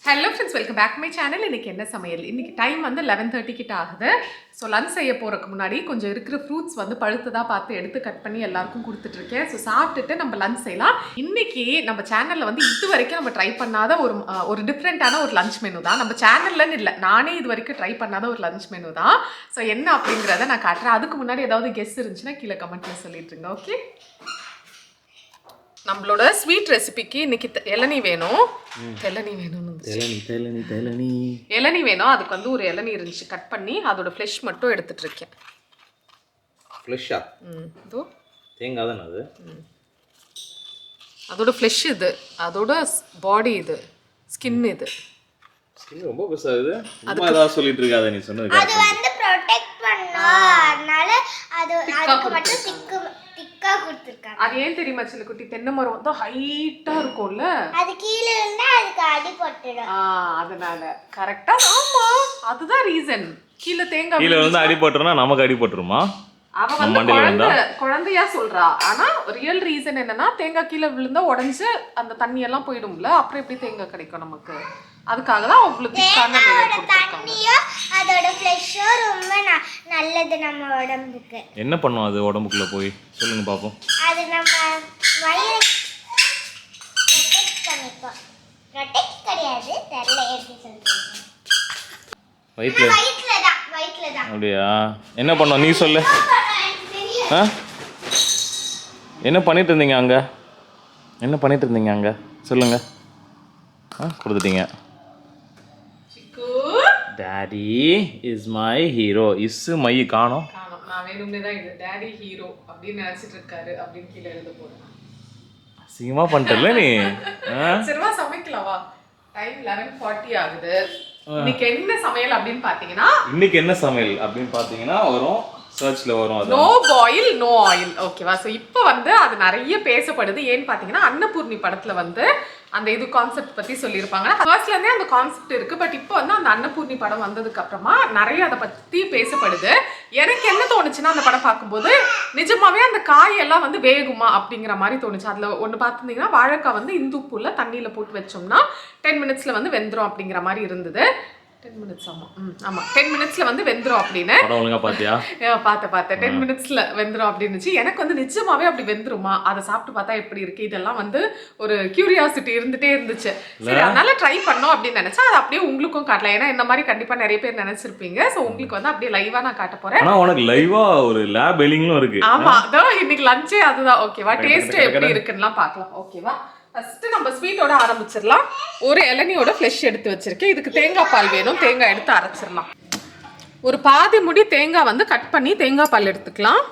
Hello friends, welcome back my channel. இன்றைக்கி என்ன சமையல்? இன்றைக்கி டைம் வந்து 11:30 கிட்ட ஆகுது. ஸோ லன்ச் செய்ய போகிறதுக்கு முன்னாடி கொஞ்சம் இருக்கிற ஃப்ரூட்ஸ் வந்து பழுத்ததாக பார்த்து எடுத்து கட் பண்ணி எல்லாருக்கும் கொடுத்துட்ருக்கேன். ஸோ சாப்பிட்டுட்டு நம்ம லன்ச் செய்யலாம். இன்றைக்கி நம்ம சேனலில் வந்து இது வரைக்கும் நம்ம ட்ரை பண்ணாத ஒரு டிஃப்ரெண்ட்டான ஒரு லன்ச் மெனு தான். நம்ம சேனல்லன்னு இல்லை, நானே இது வரைக்கும் ட்ரை பண்ணாத ஒரு லன்ச் மெனு தான். ஸோ என்ன அப்படிங்கிறத நான் காட்டுறேன். அதுக்கு முன்னாடி ஏதாவது கெஸ் இருந்துச்சுன்னா கீழே கமெண்ட்டில் சொல்லிட்டுருங்க. ஓகே, நம்மளோட ஸ்வீட் ரெசிபிக்கு இன்னைக்கு இளநீ வேணும். இளநீ வேணும். அதுக்கு வந்து ஒரு இளநீ இருந்துச்சு, கட் பண்ணி அதோட ஃப்ளெஷ் மட்டும் எடுத்துட்டு இருக்கேன். ஃப்ளெஷ்ஷா? இதோ தேங்காய் தானே அது. அதோட ஃப்ளெஷ் இது, அதோட பாடி இது, ஸ்கின் இது. ஸ்கின் ரொம்ப பெருசாகுது. அம்மா ஏதாவது சொல்லிட்டு இருக்காத நீ சொன்னது. அது வந்து ப்ரொடெக்ட் பண்ணா, அதனால அதுக்கு மட்டும் திக்கா கொடுத்திருக்காங்க. அது ஏன் தெரியுமா சிலக்குட்டி? தென்னை மரம் வந்து ஹைட்டா இருக்கும்ல, அது கீழே இருந்தா அதுக்கு அடி பட்டுடும். அதனால கரெக்டா. ஆமா, அதுதான் ரீசன். கீழே தேங்காய் கீழே வந்து அடி பட்டுறனா நமக்கு அடி பட்டுருமா? அவ வந்து குழந்தையா சொல்றா. ஆனா ரியல் ரீசன் என்னன்னா, தேங்காய் கீழே விழுந்தா உடஞ்சு அந்த தண்ணி எல்லாம் போயிடும்ல, அப்புறம் எப்படி தேங்காய் கிடைக்கும் நமக்கு? அதுக்காக தான் அவ்வளவு திக்கான தண்ணியோ அதோட ஃப்ளெஷோ ரொம்ப நல்லது நம்ம உடம்புக்கு. என்ன பண்ணும் அது உடம்புக்குள்ள போய்? சொல்லுங்க பாப்போம். அது நம்ம வயிறு ப்ரொடெக்ட் பண்ணிக்கும். ப்ரொடெக்ட் கிடையாது, தெரியல எப்படி சொல்றீங்க. வயித்துல தான். அப்படியா? என்ன பண்ணோம் நீ சொல்லு. என்ன பண்ணிட்டு இருந்தீங்க அங்க? சொல்லுங்க. கொடுத்துட்டீங்க. Daddy is my hero. My காணோம். நான் வேணும்னே தான் இது டாடி ஹீரோ அப்படின்னு நினைச்சிட்டு இருக்காரு அப்படின்னு கீழே எழுத போறேன். சீமா பண்ணிட்டல நீ. சரிவா, சமைக்கலவா? டைம் 11:40 ஆகுது. இன்னைக்கு என்ன சமையல் அப்படின்னு பாத்தீங்கன்னா வரும் சர்ச்ல வரும். No boil no oil. ஓகேவா? ஸோ இப்போ வந்து அது நிறைய பேசப்படுது. ஏன்னு பார்த்தீங்கன்னா, அன்னபூர்ணி படத்துல வந்து அந்த இது கான்செப்ட் பத்தி சொல்லியிருப்பாங்க. ஃபர்ஸ்ட்லேருந்தே அந்த கான்செப்ட் இருக்கு. பட் இப்போ வந்து அந்த அன்னபூர்ணி படம் வந்ததுக்கு அப்புறமா நிறைய அதை பத்தி பேசப்படுது. எனக்கு என்ன தோணுச்சுன்னா, அந்த படம் பார்க்கும்போது நிஜமாவே அந்த காயெல்லாம் வந்து வேகுமா அப்படிங்கிற மாதிரி தோணுச்சு. அதுல ஒன்று பார்த்துருந்தீங்கன்னா, வாழைக்காய் வந்து இந்துப்புல தண்ணியில போட்டு வச்சோம்னா 10 மினிட்ஸ்ல வந்து வெந்துடும் அப்படிங்கிற மாதிரி இருந்தது. 10 மினிட்ஸ். ஆமா 10 மினிட்ஸ்ல வந்து வெந்துரும் அப்படின்னு. பார்த்தேன் 10 மினிட்ஸ்ல வெந்துரும் அப்படின்னுச்சு. எனக்கு வந்து நிஜமாவே அப்படி வெந்துருமா, அதை சாப்பிட்டு பார்த்தா எப்படி இருக்கு, இதெல்லாம் வந்து ஒரு கியூரியாசிட்டி இருந்துட்டே இருந்துச்சு. சரி, அதனால ட்ரை பண்ணோம் அப்படின்னு நினைச்சா அது அப்படியே உங்களுக்கும் காட்டலாம். ஏன்னா இந்த மாதிரி கண்டிப்பா நிறைய பேர் நினைச்சிருப்பீங்க. ஸோ உங்களுக்கு வந்து அப்படியே லைவா நான் காட்ட போறேன். ஆனா உனக்கு லைவா ஒரு லேப் எலிங்கும் இருக்கு. ஆமா, அதான் இன்னைக்கு லஞ்சே அதுதான். ஓகேவா? டேஸ்ட் எப்படி இருக்குன்னு பார்க்கலாம். ஓகேவா? ஃபர்ஸ்ட் நம்ம ஸ்வீட்டோட ஆரம்பிச்சிடலாம். ஒரு இளநியோட ஃப்ளெஷ் எடுத்து வச்சிருக்கேன். இதுக்கு தேங்காய் பால் வேணும். தேங்காய் எடுத்து அரைச்சிடலாம். ஒரு பாதி முடி தேங்காய் வந்து கட் பண்ணி தேங்காய் பால் எடுத்துக்கலாம்.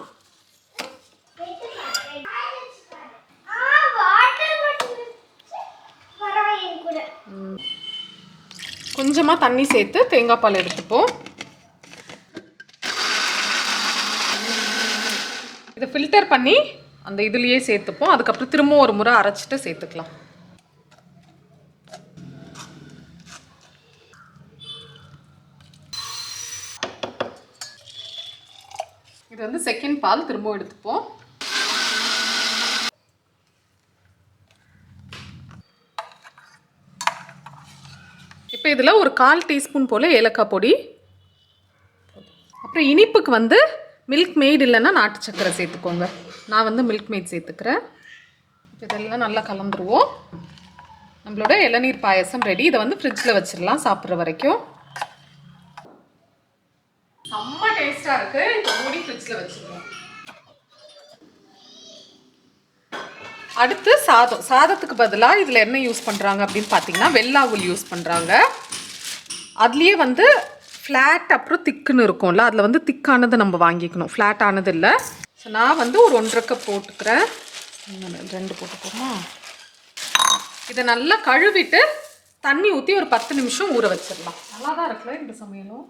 கொஞ்சமா தண்ணி சேர்த்து தேங்காய் பால் எடுத்துப்போம். இதை ஃபில்டர் பண்ணி அந்த இதுலயே சேர்த்துப்போம். அதுக்கப்புறம் திரும்ப ஒரு முறை அரைச்சிட்டு சேர்த்துக்கலாம். இது வந்து செகண்ட் பால் திரும்ப எடுத்துப்போம். இப்போ இதில் ஒரு 1/4 டீஸ்பூன் போல் ஏலக்காய் பொடி, அப்புறம் இனிப்புக்கு வந்து மில்க் மெய்ட் இல்லைன்னா நாட்டு சக்கரை சேர்த்துக்கோங்க. நான் வந்து மில்க் மெய்ட் சேர்த்துக்கிறேன். இதெல்லாம் நல்லா கலந்துருவோம். நம்மளோட இளநீர் பாயசம் ரெடி. இதை வந்து ஃப்ரிட்ஜில் வச்சிடலாம் சாப்பிட்ற வரைக்கும். செம்ம டேஸ்டாக இருக்கு. இப்போ மூடி ஃப்ரிட்ஜில் வச்சிருவோம். அடுத்து சாதத்துக்கு பதிலாக இதில் என்ன யூஸ் பண்ணுறாங்க அப்படின்னு பார்த்தீங்கன்னா, வெள்ளாவுல் யூஸ் பண்ணுறாங்க. அதுலேயே வந்து ஃப்ளாட் அப்புறம் திக்குன்னு இருக்கும்ல, அதில் வந்து திக்கானது நம்ம வாங்கிக்கணும், ஃப்ளாட் ஆனது இல்லை. ஸோ நான் வந்து ஒரு 1.5 கப் போட்டுக்கிறேன். 2 போட்டுக்கோமா. இதை நல்லா கழுவிட்டு தண்ணி ஊற்றி ஒரு 10 நிமிஷம் ஊற வச்சிடலாம். நல்லா தான் இருக்குல்ல இந்த சமையலும்.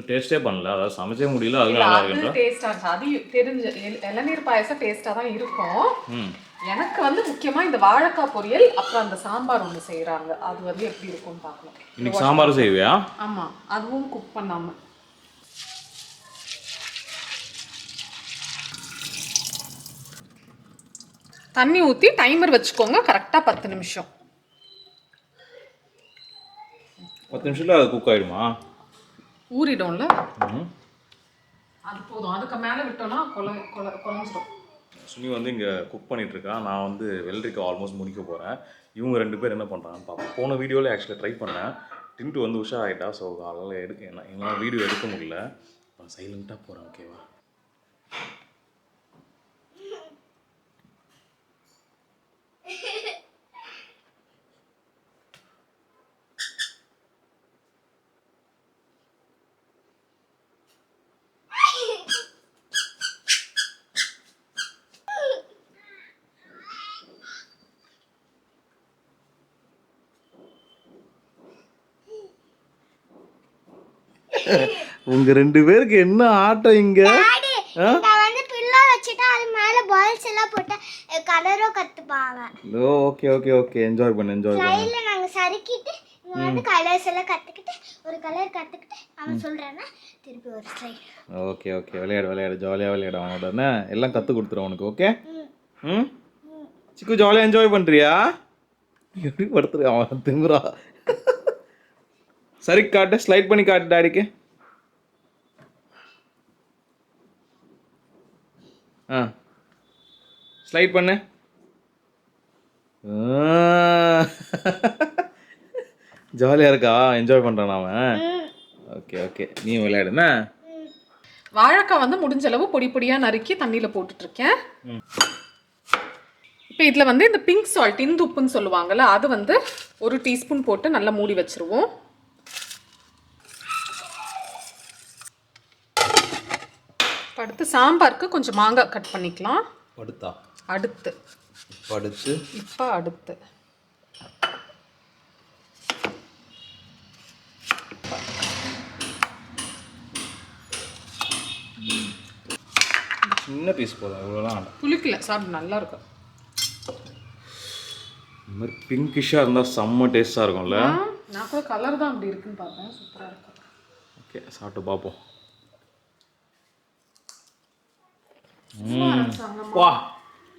டேஸ்டே பண்ணல, அதாவது சமைச்சே முடியல. அது நல்லா இருக்கு. டேஸ்டா இருந்துச்சு. அது தெரிஞ்ச இளநீர் பாயசம் டேஸ்டா தான் இருக்கும். எனக்கு வந்து முக்கியமா இந்த வாழைக்காய் பொரியல் அப்புறம் அந்த சாம்பார் ஒன்று செய்யறாங்க, அது வந்து எப்படி இருக்கும்னு பார்க்கலாம். இன்னைக்கு சாம்பார் செய்வியா? ஆமா, அதுவும் குக் பண்ணாம. தண்ணி ஊற்றி டைமர் வச்சுக்கோங்க. கரெக்டாக 10 நிமிஷம். 10 நிமிஷத்தில் அது குக் ஆகிடுமா? ஊறிடும்ல, அது போதும். அதுக்கு மேலே விட்டோம்னா குழஞ்சிடும். சுனி வந்து இங்கே குக் பண்ணிகிட்ருக்கான். நான் வந்து வெள்ளரிக்காய் ஆல்மோஸ்ட் முடிக்க போகிறேன். இவங்க 2 பேர் என்ன பண்ணுறாங்கன்னு பார்ப்போம். போன வீடியோவில் ஆக்சுவலாக ட்ரை பண்ணேன். டின்ட்டு வந்து உஷா ஆகிட்டா. ஸோ அதனால் என்னால் வீடியோ எடுக்க முடியல. நான் சைலண்ட்டாக போகிறேன். ஓகேவா? உங்க 2 பேருக்கு என்ன ஆட்டம் இங்க? நான் வந்து பில்லோ வச்சிட்டா அது மேல பால்ஸ் எல்லாம் போட்டு கலரோ கத்துப்பாங்க. ஓகே ஓகே ஓகே, என்ஜாய் பண்ணு. கையில நாங்க சறுக்கிட்டு இங்க வந்து கலர்ஸ் எல்லாம் கத்துக்கிட்டு ஒரு கலர் கத்துக்கிட்டு அவன் சொல்றானா திருப்பி ஒரு ஸ்டைல். ஓகே ஓகே, விளையாடு ஜாலியாக விளையாடு அவனோட. என்ன எல்லாம் கற்றுக் கொடுத்துருவோம் உனக்கு. ஓகே? சிக்கு ஜாலியாக என்ஜாய் பண்ணுறியா? எப்படி படுத்துரு அவன் திங்குறா. சரி காட்டு, ஸ்லைட் பண்ணி காட்டு டாடிக்கு. ஸ்லைட் பண்ணு. ஜாலியாக இருக்கா? என்ஜாய் பண்ணுறான் அவன். ஓகே ஓகே, நீ விளையாடுனா. வாழைக்காய் வந்து முடிஞ்ச அளவு பொடி பொடியாக நறுக்கி தண்ணியில் போட்டுட்ருக்கேன். இப்போ இதில் வந்து இந்த பிங்க் சால்ட், இந்து உப்புன்னு சொல்லுவாங்கள்ல, அது வந்து 1 டீஸ்பூன் போட்டு நல்லா மூடி வச்சுருவோம். அடுத்து சாம்பாருக்கு கொஞ்சம் மாங்காய் கட் பண்ணிக்கலாம். அடுத்து சின்ன பீஸ் போதும், இவ்வளோலாம் புளிக்கல, சாப்பிட்டு நல்லா இருக்கும். இந்த மாதிரி பிங்கிஷாக இருந்தால் செம்ம டேஸ்ட்டாக இருக்கும்ல. நான் கூட கலர் தான் அப்படி இருக்குன்னு பார்த்தேன். சூப்பராக இருக்கும். ஓகே, சாப்பிட்டு பார்ப்போம். வா,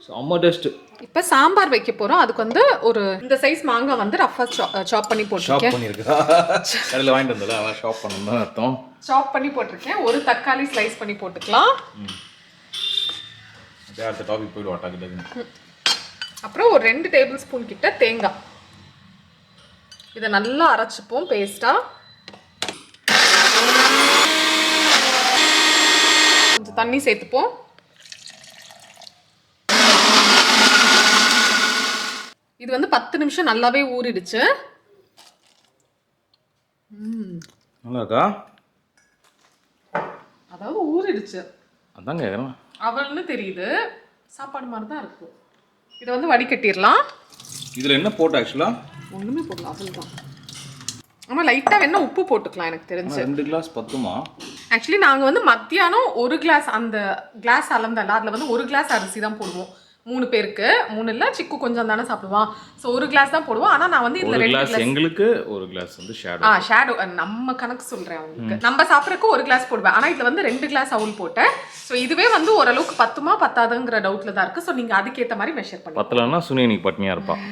செம்ம டேஸ்ட்டு. இப்போ சாம்பார் வைக்க போகிறோம். அதுக்கு வந்து ஒரு இந்த சைஸ் மாங்காய் வந்து ரஃபாக சாப் பண்ணி போட்டிருக்கேன். கடையில் வாங்கிட்டு வந்தல, அதான் ஷாப் பண்ணணும் தான் அர்த்தம். சாப் பண்ணி போட்டிருக்கேன். ஒரு தக்காளி ஸ்லைஸ் பண்ணி போட்டுக்கலாம். அடுத்த டாபிக் போய்டுவோம் டக்கு. அப்புறம் ஒரு 2 டேபிள் ஸ்பூன் கிட்ட தேங்காய். இதை நல்லா அரைச்சிப்போம் பேஸ்ட்டாக. கொஞ்சம் தண்ணி சேர்த்துப்போம். இது வந்து 10 நிமிஷம் நல்லாவே ஊறிடுச்சு. நல்லா இருக்கா? அதாவது ஊறிடுச்சு. அதான் கேட்குறேன். அவள்னு தெரியுது, சாப்பாடு மாதிரி தான் இருக்கும். இதை வந்து வடிகட்டிடலாம். இதில் என்ன போட்டு ஆக்சுவலாக? ஒன்றுமே போடலாம், அவள் தான். ஆமாம், லைட்டாக வேணா உப்பு போட்டுக்கலாம் எனக்கு தெரிஞ்சு. 2 கிளாஸ் பத்துமா? ஆக்சுவலி நாங்கள் வந்து மத்தியானம் 1 கிளாஸ், அந்த கிளாஸ் அளந்தல அதில் வந்து 1 கிளாஸ் அரிசி தான் போடுவோம். 3 பேருக்கு. 3 இல்லை, சிக்கு கொஞ்சம் தானே சாப்பிடுவான். ஸோ 1 கிளாஸ் தான் போடுவோம். ஆனால் நான் வந்து இதில் 2 கிளாஸ், எங்களுக்கு 1 கிளாஸ் வந்து ஷேடோ. ஷேடோ நம்ம கணக்கு சொல்கிறேன் அவங்களுக்கு. நம்ம சாப்பிட்றதுக்கு 1 கிளாஸ் போடுவேன். ஆனால் இதில் வந்து 2 கிளாஸ் அவுல் போட்டேன். ஸோ இதுவே வந்து ஓரளவுக்கு பத்துமா பத்தாதுங்கிற டவுட்டில் தான் இருக்குது. ஸோ நீங்கள் அதுக்கேற்ற மாதிரி மெஷர் பண்ணி. பத்தலன்னா சுனி இன்னைக்கு பட்னியாக இருப்பான்.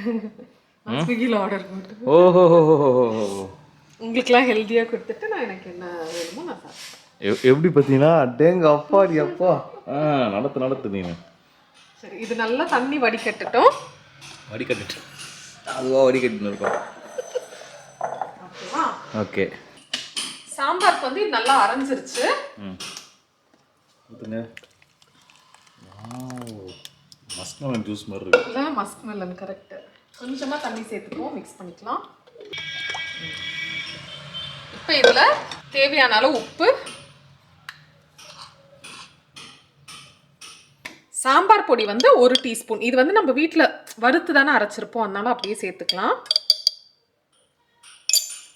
ஸ்விக்கியில் ஆர்டர் போட்டு ஓஹோ, உங்களுக்குலாம் ஹெல்த்தியாக கொடுத்துட்டு நான் எனக்கு என்ன வேணுமோ நான் சாப்பிட்டேன். எப்படி பார்த்தீங்கன்னா அடேங்க அப்பாடி அப்பா. நடத்து நீ. சரி, இது நல்லா தண்ணி வடிகட்டட்டும். அதுவா வடிகட்டின்னு இருக்கோம். ஓகேவா? ஓகே. சாம்பாருக்கு வந்து இது நல்லா அரைஞ்சிருச்சு. ஊற்றுங்க. மஸ்க்மெலன் ஜூஸ் மாதிரி இருக்கு. இல்லை, மஸ்க்மெலன் கரெக்டு. கொஞ்சமாக தண்ணி சேர்த்துப்போம், மிக்ஸ் பண்ணிக்கலாம். இப்போ இதில் தேவையான அளவு உப்பு, சாம்பார் பொடி வந்து 1 டீஸ்பூன். இது வந்து நம்ம வீட்டில் வறுத்து தானே அரைச்சிருப்போம், அதனால அப்படியே சேர்த்துக்கலாம்.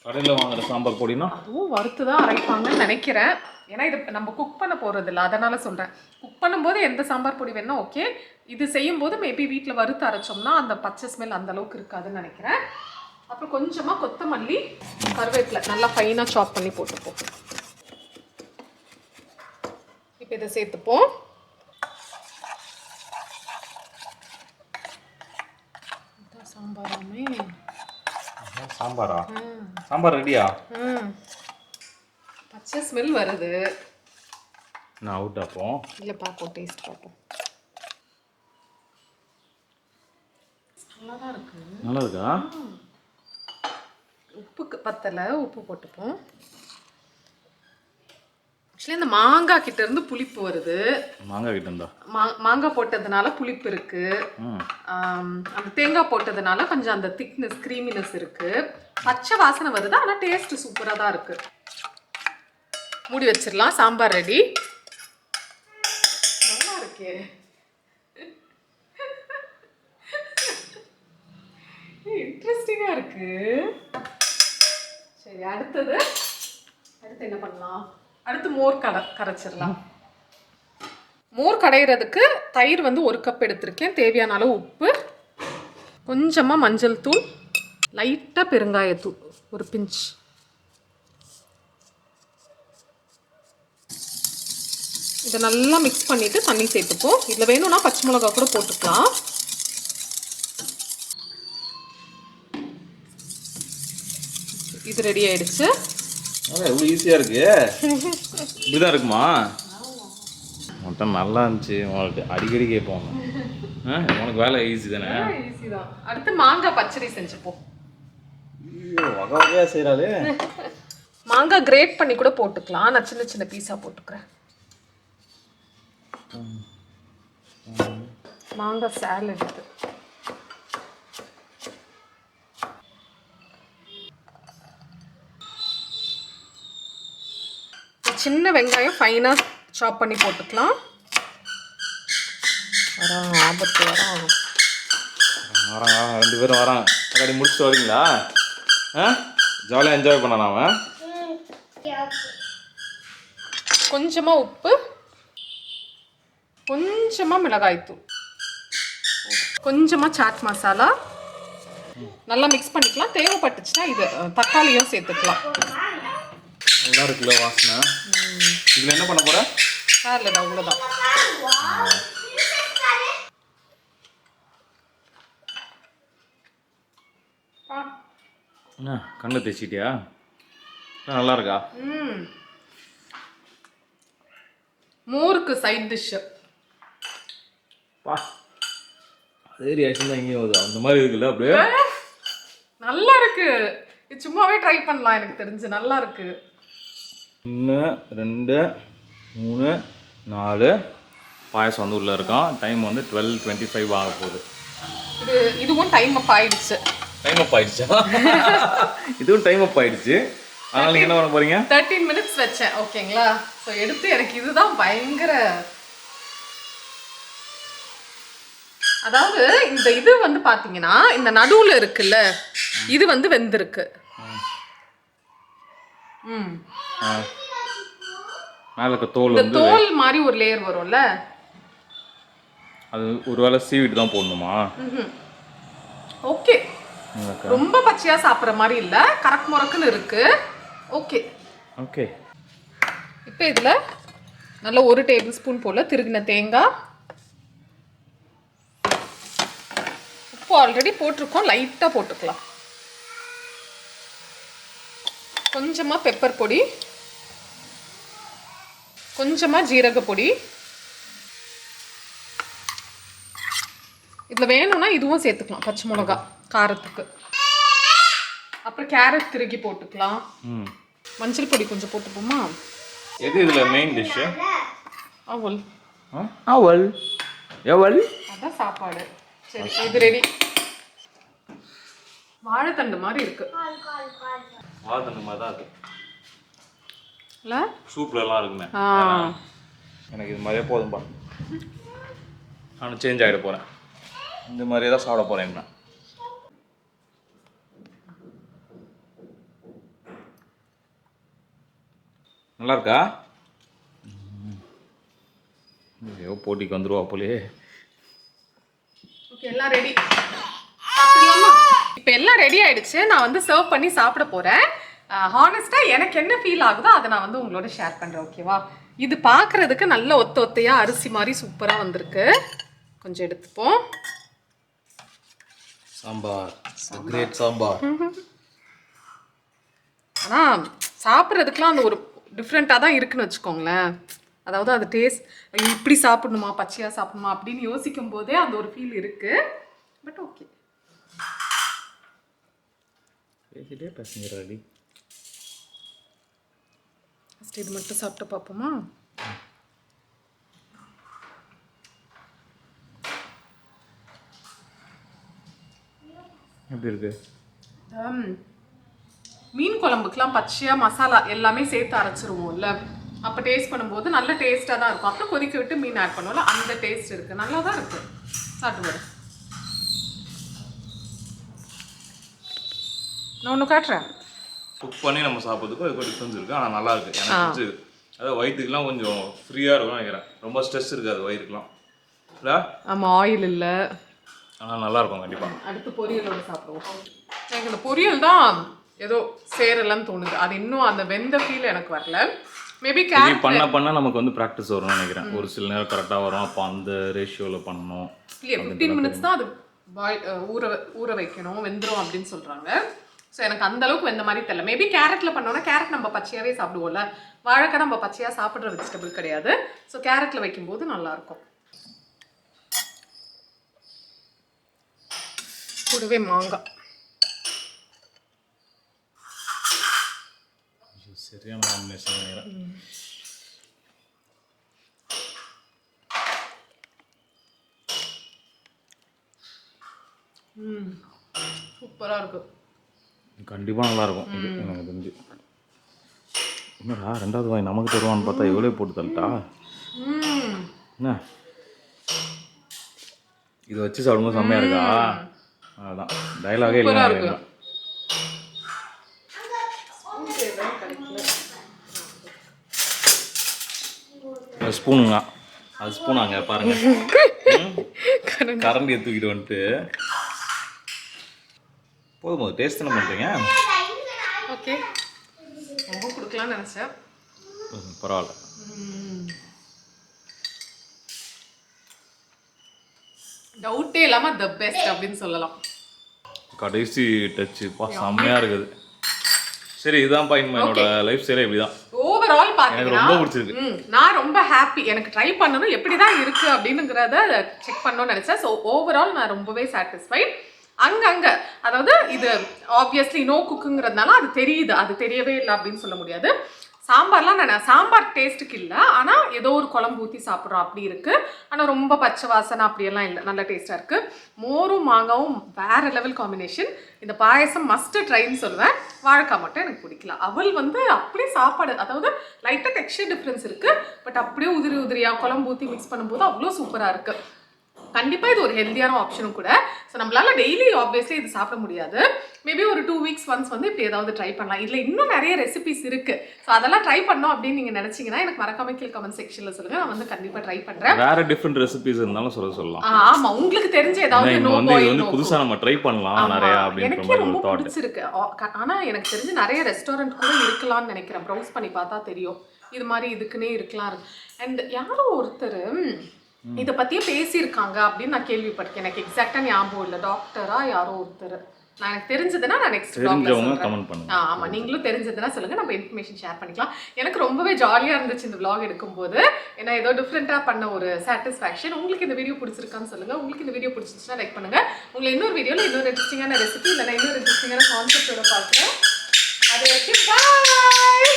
கடையில் வாங்குற சாம்பார் பொடினா அதுவும் வறுத்து தான் அரைப்பாங்கன்னு நினைக்கிறேன். ஏன்னா இது நம்ம குக் பண்ண போகிறது இல்லை, அதனால சொல்கிறேன். குக் பண்ணும்போது எந்த சாம்பார் பொடி வேணா ஓகே. இது செய்யும்போது மேபி வீட்டில் வறுத்து அரைச்சோம்னா அந்த பச்சை ஸ்மெல் அந்த அளவுக்கு இருக்காதுன்னு நினைக்கிறேன். அப்புறம் கொஞ்சமாக கொத்தமல்லி, கருவேப்பிலை நல்லா ஃபைனாக சாப் பண்ணி போட்டுப்போம். இப்போ இதை சேர்த்துப்போம். சாம்பாராமே சாம்பாரா? சாம்பார் ரெடியா? பச்சை ஸ்மெல் வருது. நான் அவுட் அப்போ. இல்லை பார்ப்போம், டேஸ்ட் பார்ப்போம். நல்லா தான் இருக்கு. நல்லா இருக்கா? உப்புக்கு பத்தலை, உப்பு போட்டுப்போம். ஆக்சுவலி இந்த மாங்காய் கிட்ட இருந்து புளிப்பு வருது. மாங்காய் கிட்ட இருந்தா? மாங்காய் போட்டதுனால புளிப்பு இருக்கு. அந்த தேங்காய் போட்டதுனால கொஞ்சம் அந்த திக்னஸ், கிரீமினஸ் இருக்கு. பச்சை வாசனை வருது, ஆனால் டேஸ்ட் சூப்பராக தான் இருக்கு. மூடி வச்சிடலாம். சாம்பார் ரெடி. நல்லா இருக்கே. இன்ட்ரெஸ்டிங்காக இருக்கு. சரி, அடுத்து என்ன பண்ணலாம்? அடுத்து மோர் கரைச்சிடலாம். மோர் கடையிறதுக்கு தயிர் வந்து 1 கப் எடுத்திருக்கேன். தேவையான அளவு உப்பு, கொஞ்சமாக மஞ்சள் தூள், லைட்டாக பெருங்காயத்தூள், ஒரு பிஞ்ச். இதை நல்லா மிக்ஸ் பண்ணிவிட்டு தண்ணி சேர்த்துப்போம். இதில் வேணும்னா பச்சை மிளகா கூட போட்டுக்கலாம். இது ரெடி ஆயிடுச்சு. எவ்வளோ ஈஸியாக இருக்கு. இப்படிதான் இருக்குமா? மொத்தம் நல்லா இருந்துச்சு. உங்களுக்கு அடிக்கடி கேட்போம். உனக்கு வேலை ஈஸி தானே? ஈஸி தான். அடுத்து மாங்காய் பச்சடி செஞ்சுப்போம். வகை வகையாக செய்கிறாளே. மாங்காய் கிரேட் பண்ணி கூட போட்டுக்கலாம். நான் சின்ன சின்ன பீஸாக போட்டுக்கிறேன். மாங்காய் சாலட் இது. சின்ன வெங்காயம் ஃபைனாக சாப் பண்ணி போட்டுக்கலாம். ஆபத்து வரான். 2 பேரும் வரான். அப்படி முடிச்சுட்டு வரீங்களா? ஜாலியாக என்ஜாய் பண்ணலாம். அவன் கொஞ்சமாக உப்பு, கொஞ்சமாக மிளகாய்த்தூள், கொஞ்சமாக சாட் மசாலா நல்லா மிக்ஸ் பண்ணிக்கலாம். தேவைப்பட்டுச்சுன்னா இது தக்காளியும் சேர்த்துக்கலாம். நல்லா இருக்குல்ல வாசனை? இதில் என்ன பண்ண போற? சாலட் அவ்வளோதான். என்ன கண்ணை தேய்ச்சிட்டியா? நல்லா இருக்கா? மோருக்கு சைட் டிஷ். பா, அதே ரியாக்ஷன் தான் இங்கேயும் வருது. அந்த மாதிரி இருக்குல்ல அப்படியே. நல்லா இருக்கு. இது சும்மாவே ட்ரை பண்ணலாம். எனக்கு தெரிஞ்சு நல்லா இருக்கு. 1 2 3 4 பாயசம் வந்து உள்ளே இருக்கான். டைம் வந்து 12:25 ஆக போகுது. இதுவும் டைம் அப் ஆயிடுச்சு. டைம் அப் ஆயிடுச்சா? இதுவும் டைம் அப் ஆயிடுச்சு. அதனால நீங்கள் என்ன பண்ண போறீங்க? 13 minutes வச்சேன். ஓகேங்களா? ஸோ எடுத்து எனக்கு இதுதான் பயங்கர, அதாவது இந்த இது வந்து பார்த்தீங்கன்னா இந்த நடுவில் இருக்குல்ல, இது வந்து வெந்திருக்கு. மேலே இருக்க தோல் இந்த வந்து தோல் மாதிரி ஒரு லேயர் வரும்ல, அது ஒருவேளை சீவிட்டு தான் போடணுமா? ஓகே. ரொம்ப பச்சையா சாப்பிட்ற மாதிரி இல்ல, கரெக்ட் முறக்குன்னு இருக்கு. Okay okay. இப்போ இதுல நல்ல 1 டேபிள் ஸ்பூன் போல திருகின தேங்காய், உப்பு ஆல்ரெடி போட்டிருக்கோம், லைட்டா போட்டுக்கலாம். கொஞ்சமா பெப்பர் பொடி, கொஞ்சமா ஜீரக பொடி. இதுல வேணும்னா இதுவும் சேர்த்துக்கலாம், பச்சை மிளகா காரத்துக்கு. அப்புறம் கேரட் திருகி போட்டுக்கலாம். மஞ்சள் பொடி கொஞ்சம் போட்டுப்போமா? எது இதுல மெயின் டிஷ்? அவல். அவல் எவல்? அதான் சாப்பாடு. சரி, இது ரெடி. வாழைத்தண்டு மாதிரி இருக்கு. வாழைத்தண்டு மாதிரி தான் இருக்கு. இல்ல சூப்ல எல்லாம் இருக்குமே. எனக்கு இது மாதிரியே போதும்பா. நான் சேஞ்ச் ஆகிட போறேன். இந்த மாதிரியே தான் சாப்பிட போறேன். நான் நல்லா இருக்கா? ஐயோ, போட்டிக்கு வந்துருவா போலே. ஓகே, எல்லாம் ரெடி. இப்போ எல்லாம் ரெடி ஆயிடுச்சு. நான் வந்து சர்வ் பண்ணி சாப்பிட போறேன். ஹானஸ்டா எனக்கு என்ன ஃபீல் ஆகுதோ அதை நான் வந்து உங்களோட ஷேர் பண்றேன். ஓகேவா? இது பார்க்கறதுக்கு நல்ல ஒத்தையா அரிசி மாதிரி சூப்பரா வந்திருக்கு. கொஞ்சம் எடுத்துப்போம். சாம்பார், கிரேட் சாம்பார். ஆனால் சாப்பிட்றதுக்குலாம் அந்த ஒரு டிஃப்ரெண்ட்டாக தான் இருக்குன்னு வச்சுக்கோங்களேன். அதாவது அது டேஸ்ட் இப்படி சாப்பிடணுமா பச்சையாக சாப்பிடணுமா அப்படின்னு யோசிக்கும் போதே அந்த ஒரு ஃபீல் இருக்குது. பட் ஓகே, பேசிட்டே பேசுங்கிறாடி. ஃபஸ்ட் இது மட்டும் சாப்பிட்டு பார்ப்போமா? எப்படி இருக்கு? மீன் குழம்புக்குலாம் பச்சையாக மசாலா எல்லாமே சேர்த்து அரைச்சிருவோம்ல, அப்போ டேஸ்ட் பண்ணும்போது நல்ல டேஸ்ட்டாக தான் இருக்கும். அப்புறம் கொதிக்க விட்டு மீன் ஆட் பண்ணுவோம்ல, அந்த டேஸ்ட் இருக்குது, நல்லா தான் இருக்குது. சாப்பிட்டு பாரு. நான் ஒன்று காட்டுறேன். குக் பண்ணி நம்ம சாப்பிட்றதுக்கும் அதுக்கு டிஃப்ரென்ஸ் இருக்குது. ஆனால் நல்லா இருக்குது. எனக்கு பிடிச்சி அதாவது வயிற்றுக்குலாம் கொஞ்சம் ஃப்ரீயாக இருக்கும்னு நினைக்கிறேன். ரொம்ப ஸ்ட்ரெஸ் இருக்காது வயிறுக்குலாம் இல்லை. ஆமாம், ஆயில் இல்லை. ஆனால் நல்லாயிருக்கும் கண்டிப்பாக. அடுத்து பொரியலோடு சாப்பிடுவோம். எனக்கு இந்த பொரியல் தான் ஏதோ சேரலன்னு தோணுது. அது இன்னும் அந்த வெந்த ஃபீல் எனக்கு வரல. மேபி பண்ண நமக்கு வந்து ப்ராக்டிஸ் வரும்னு நினைக்கிறேன். ஒரு சில நேரம் கரெக்டாக வரும். அப்போ அந்த ரேஷியோவில் பண்ணணும். இல்லையா 15 மினிட்ஸ் தான் அது ஊற வைக்கணும், வெந்துடும் அப்படின்னு சொல்கிறாங்க. ஸோ எனக்கு அந்த அளவுக்கு வெந்த மாதிரி தெரியல. மேபி கேரட்டில் பண்ணோன்னா, கேரட் நம்ம பச்சையாகவே சாப்பிடுவோம்ல, வாழைக்காய் நம்ம பச்சையாக சாப்பிட்ற வெஜிடபிள் கிடையாது. ஸோ கேரட்டில் வைக்கும்போது நல்லாயிருக்கும். கூடவே மாங்காய். சரியான காம்பினேஷன் நினைக்கிறேன். சூப்பராக இருக்கு. கண்டிப்பாக நல்லாயிருக்கும் இது எனக்கு தெரிஞ்சு. என்னடா ரெண்டாவது வாய் நமக்கு தருவான்னு பார்த்தா எவ்வளோ போட்டு தள்ளிட்டா என்ன? இதை வச்சு சாப்பிடும்போது செம்மையாக இருக்கா? அதுதான் டைலாகே இல்லை. ஸ்பூனுங்க, அது ஸ்பூனாங்க பாருங்க. கரண்டியை தூக்கிட்டு வந்துட்டு போதும். போது டேஸ்ட் என்ன பண்ணுறீங்க? ஓகே, ரொம்ப கொடுக்கலாம்னு நினச்சேன். பரவாயில்ல. டவுட்டே இல்லாமல் த பெஸ்ட் அப்படின்னு சொல்லலாம். கடைசி டச்சு செம்மையாக இருக்குது. சரி, இதுதான் என்னோட லைஃப் ஸ்டைலே இப்படிதான். ஓவரால் எனக்கு ரொம்ப பிடிச்சிருக்கு. நான் ரொம்ப ஹாப்பி. எனக்கு ட்ரை பண்ணணும் எப்படி தான் இருக்கு அப்படிங்கிறத செக் பண்ணணும்னு நினைச்சேன். ஸோ ஓவரால் நான் ரொம்பவே சாட்டிஸ்ஃபைட். அங்கங்க அதாவது இது ஆப்வியஸ்லி நோ குக்குங்கிறதுனால அது தெரியுது, அது தெரியவே இல்லை அப்படின்னு சொல்ல முடியாது. சாம்பார்லாம் நான் சாம்பார் டேஸ்ட்டுக்கு இல்லை, ஆனால் ஏதோ ஒரு குழம்பு ஊற்றி சாப்பிட்றோம் அப்படி இருக்குது. ஆனால் ரொம்ப பச்சை வாசனை அப்படியெல்லாம் இல்லை, நல்ல டேஸ்ட்டாக இருக்குது. மோரும் மாங்காவும் வேறு லெவல் காம்பினேஷன். இந்த பாயசம் மஸ்ட்டு ட்ரைன்னு சொல்லுவேன். வாழைக்காய் மட்டும் எனக்கு பிடிக்கல. அவள் வந்து அப்படியே சாப்பாடு, அதாவது லைட்டாக டெக்ஸ்சர் டிஃப்ரென்ஸ் இருக்குது, பட் அப்படியே உதிரி உதிரியாக குழம்பு ஊற்றி மிக்ஸ் பண்ணும்போது அவ்வளோ சூப்பராக இருக்குது. கண்டிப்பாக இது ஒரு ஹெல்த்தியான ஆப்ஷனும் கூட. ஸோ நம்மளால டெய்லி ஆப்வியஸ்லி இது சாப்பிட முடியாது. மேபி ஒரு 2 weeks once வந்து இப்படி ஏதாவது ட்ரை பண்ணலாம். இதில் இன்னும் நிறைய ரெசிபிஸ் இருக்குது. ஸோ அதெல்லாம் ட்ரை பண்ணோம் அப்படின்னு நீங்கள் நினச்சிங்கன்னா எனக்கு மறக்காம கீழே கமெண்ட் செக்ஷனில் சொல்லுங்கள். நான் வந்து கண்டிப்பாக ட்ரை பண்ணுறேன். வேறு டிஃப்ரெண்ட் ரெசிபிஸ் இருந்தாலும் சொல்லலாம். ஆமாம், உங்களுக்கு தெரிஞ்ச ஏதாவது நோ பாயில் புதுசாக நம்ம ட்ரை பண்ணலாம் நிறையா அப்படின்னு. எனக்கே ரொம்ப பிடிச்சிருக்கு. ஆனால் எனக்கு தெரிஞ்சு நிறைய ரெஸ்டாரண்ட் கூட இருக்கலாம்னு நினைக்கிறேன். ப்ரௌஸ் பண்ணி பார்த்தா தெரியும் இது மாதிரி இதுக்குன்னே இருக்கலாம். அண்ட் யாரோ ஒருத்தர் இதை பற்றியே பேசியிருக்காங்க அப்படின்னு நான் கேள்விப்பட்டிருக்கேன். எனக்கு எக்ஸாக்டாக ஞாபகம் இல்லை. டாக்டரா யாரோ ஒருத்தர். நான் எனக்கு தெரிஞ்சதுன்னா நான் நெக்ஸ்ட் ஆமாம், நீங்களும் தெரிஞ்சதுன்னா சொல்லுங்கள், நம்ம இன்ஃபர்மேஷன் ஷேர் பண்ணிக்கலாம். எனக்கு ரொம்பவே ஜாலியாக இருந்துச்சு இந்த vlog எடுக்கும்போது. ஏன்னா ஏதோ டிஃப்ரெண்ட்டாக பண்ண ஒரு சாட்டிஸ்ஃபேக்ஷன். உங்களுக்கு இந்த வீடியோ பிடிச்சிருக்கான்னு சொல்லுங்கள். உங்களுக்கு இந்த வீடியோ பிடிச்சிருச்சுன்னா லைக் பண்ணுங்கள். உங்களை இன்னொரு வீடியோவில் இன்னொரு இன்ட்ரெஸ்டிங்கான ரெசிபி இல்லைன்னா இன்னொரு இன்ட்ரெஸ்டிங்கான கான்செப்டோட பார்க்குறேன். அது வரைக்கும் பாய்.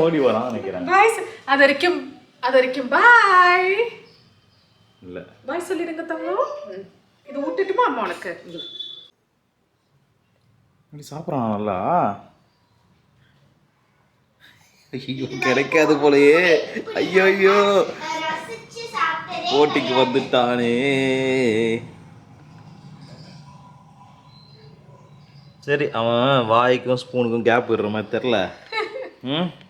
ஓடி வரான் நினைக்கிறேன். அது வரைக்கும் பாய். இல்லை பாய் சொல்லிடுங்க தங்கம். இது விட்டுட்டுமா அம்மா உனக்கு சாப்பிட்றான் நல்லா. ஐயோ கிடைக்காது போலயே. ஐயோ ஐயோ போட்டிக்கு வந்துட்டானே. சரி, அவன் வாய்க்கும் ஸ்பூனுக்கும் கேப் விடுற மாதிரி தெரில.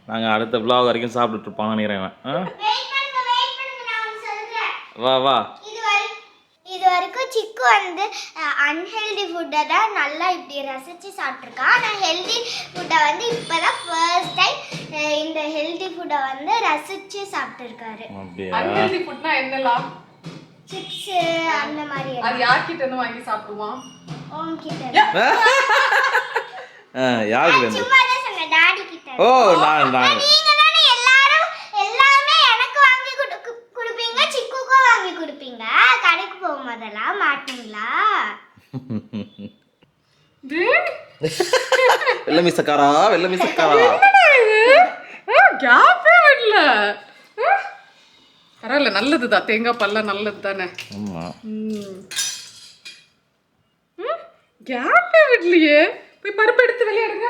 நாங்கள் அடுத்த vlog வரைக்கும் சாப்பிட்டுட்டு இருப்பான்னு நினைக்கிறேன். வா வா. இது வரைக்கும் சிக்கு வந்து அன்ஹெல்தி ஃபுட்டை தான் நல்லா இப்படி ரசித்து சாப்பிட்ருக்கா. ஆனால் ஹெல்தி ஃபுட்டை வந்து இப்போ தான் ஃபர்ஸ்ட் டைம் இந்த ஹெல்தி ஃபுட்டை வந்து ரசித்து சாப்பிட்ருக்காரு. அன்ஹெல்தி ஃபுட்னா என்னலாம்? சிப்ஸ் அந்த மாதிரி. அது யார்கிட்ட இருந்து வாங்கி சாப்பிடுவான்? உன்கிட்ட. யாருக்கு ஓ நான் நீங்க தானே எல்லாமே எனக்கு வாங்கி கொடுப்பீங்க, சிக்குக்கும் வாங்கி கொடுப்பீங்க. கடைக்கு போகும்போதெல்லாம் மாட்டீங்களா? வெள்ள மிசக்காரா வெள்ள மிசக்காரா கேப்பே விடல. பரவாயில்ல, நல்லதுதான். தேங்காய் பல்லாம் நல்லது தானே. ஆமா கேப்பே விடலையே. போய் பருப்பு எடுத்து விளையாடுங்க.